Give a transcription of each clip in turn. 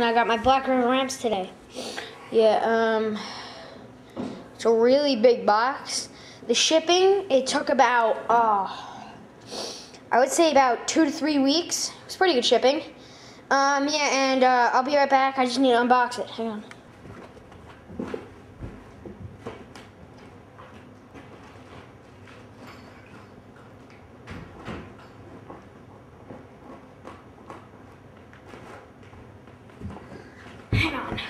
I got my Black River ramps today. Yeah, it's a really big box. The shipping, it took about, I would say about 2 to 3 weeks. It was pretty good shipping. Yeah, and I'll be right back. I just need to unbox it. Hang on. Hang on.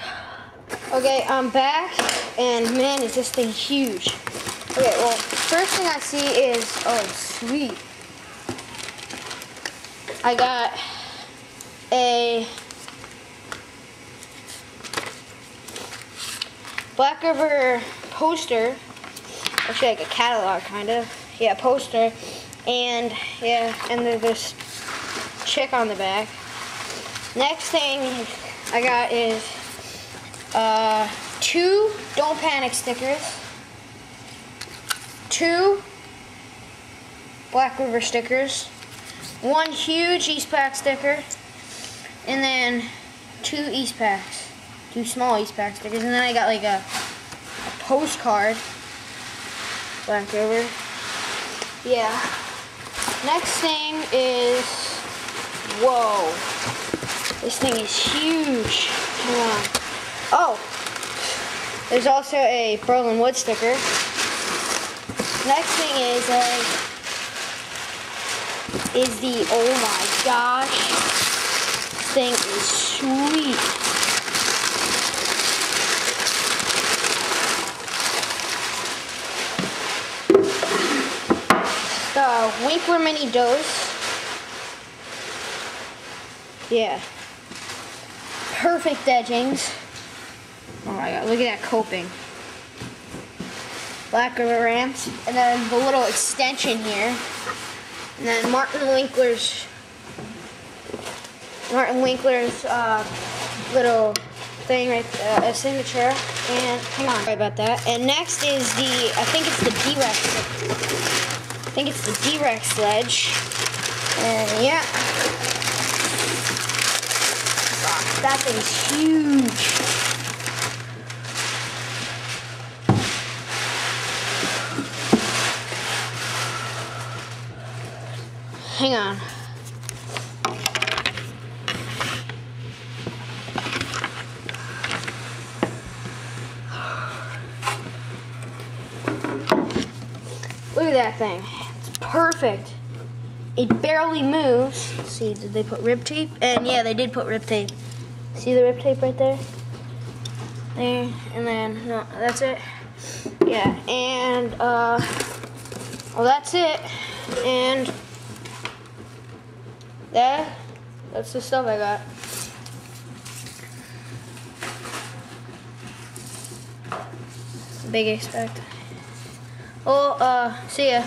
Okay, I'm back, and man, is this thing huge. Okay, well, first thing I see is, oh, sweet. I got a Black River poster, actually like a catalog, kind of. Yeah, poster, and yeah, and there's this chick on the back. Next thing I got is 2 Don't Panic stickers, 2 Black River stickers, 1 huge Eastpak sticker, and then 2 Eastpaks, 2 small Eastpak stickers, and then I got like a postcard, Black River. Yeah. Next thing is, whoa, this thing is huge. Hang on. Oh, there's also a Berlin Wood sticker. Next thing is the, oh my gosh, this thing is sweet. The Winkler Mini Dose. Yeah. Perfect edgings. Oh my god, look at that coping. Black River ramps. And then the little extension here. And then Martin Winkler's little thing right there, a signature. And hang on, sorry about that. And next is the, I think it's the D-Rex sledge. And yeah. That thing's huge. Hang on. Look at that thing. It's perfect. It barely moves. Let's see, did they put rib tape? And yeah, they did put rib tape. See the rib tape right there? There, and then, no, that's it. Yeah, and, well, that's it. And that's the stuff I got. Big expect. Well, see ya.